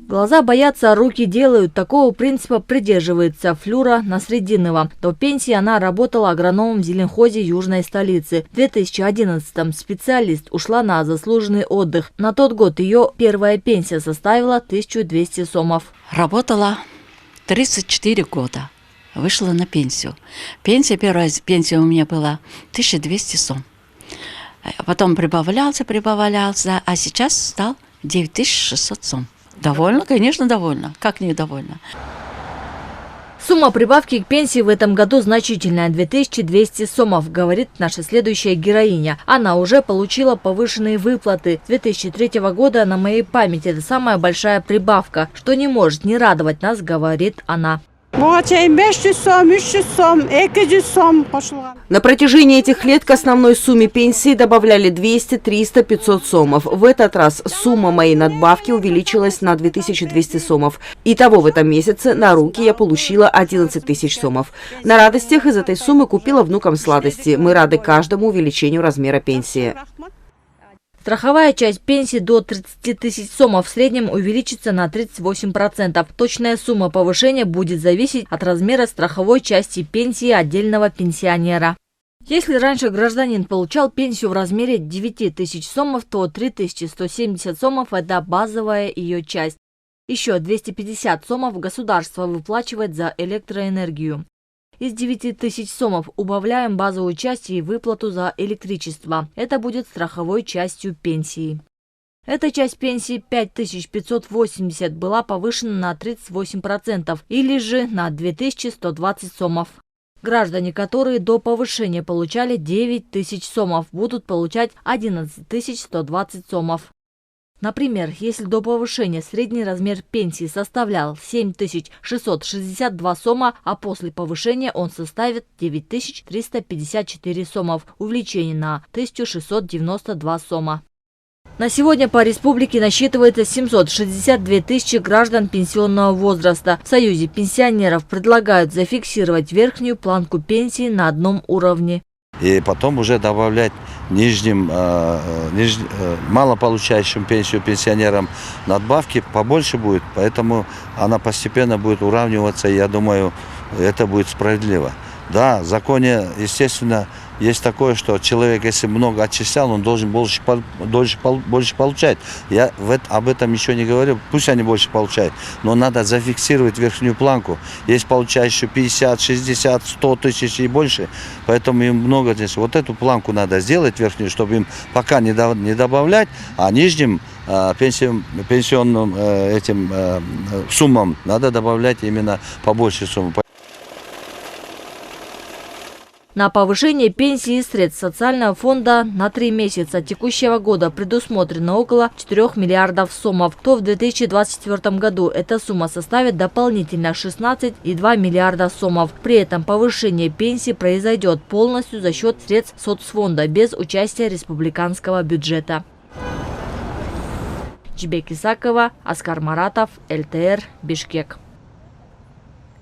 Глаза боятся, руки делают. Такого принципа придерживается Флюра Насреддинова. До пенсии она работала агрономом в зеленхозе южной столицы. В 2011-м специалист ушла на заслуженный отдых. На тот год ее первая пенсия составила 1200 сомов. Работала 34 года. Вышла на пенсию. Первая пенсия у меня была 1200 сом. Потом прибавлялся, а сейчас стал 9600 сом. Довольна? Конечно, довольна. Как не довольна? Сумма прибавки к пенсии в этом году значительная – 2200 сомов, говорит наша следующая героиня. Она уже получила повышенные выплаты. С 2003 года на моей памяти это самая большая прибавка, что не может не радовать нас, говорит она. На протяжении этих лет к основной сумме пенсии добавляли 200, 300, 500 сомов. В этот раз сумма моей надбавки увеличилась на 2200 сомов. Итого в этом месяце на руки я получила 11 тысяч сомов. На радостях из этой суммы купила внукам сладости. Мы рады каждому увеличению размера пенсии. Страховая часть пенсии до 30 тысяч сомов в среднем увеличится на 38%. Точная сумма повышения будет зависеть от размера страховой части пенсии отдельного пенсионера. Если раньше гражданин получал пенсию в размере 9000 сомов, то 3170 сомов – это базовая ее часть. Еще 250 сомов государство выплачивает за электроэнергию. Из 9000 сомов убавляем базовую часть и выплату за электричество. Это будет страховой частью пенсии. Эта часть пенсии 5580 была повышена на 38% или же на 2120 сомов. Граждане, которые до повышения получали 9000 сомов, будут получать 11120 сомов. Например, если до повышения средний размер пенсии составлял 7662 сома, а после повышения он составит 9354 сомов, увеличение на 1692 сома. На сегодня по республике насчитывается 762 тысячи граждан пенсионного возраста. В Союзе пенсионеров предлагают зафиксировать верхнюю планку пенсии на одном уровне. И потом уже добавлять малополучающим пенсию пенсионерам надбавки побольше будет, поэтому она постепенно будет уравниваться, и я думаю, это будет справедливо. Да, в законе, естественно, есть такое, что человек, если много отчислял, он должен больше получать. Я об этом еще не говорю, пусть они больше получают, но надо зафиксировать верхнюю планку. Есть получающие 50, 60, 100 тысяч и больше, поэтому им много здесь. Вот эту планку надо сделать верхнюю, чтобы им пока не добавлять, а нижним пенсионным этим суммам надо добавлять именно побольше суммы. На повышение пенсии из средств социального фонда на 3 месяца текущего года предусмотрено около 4 миллиардов сомов, то в 2024 году эта сумма составит дополнительно 16,2 миллиарда сомов. При этом повышение пенсии произойдет полностью за счет средств соцфонда без участия республиканского бюджета. Джибек Исакова, Оскар Маратов, ЛТР, Бишкек.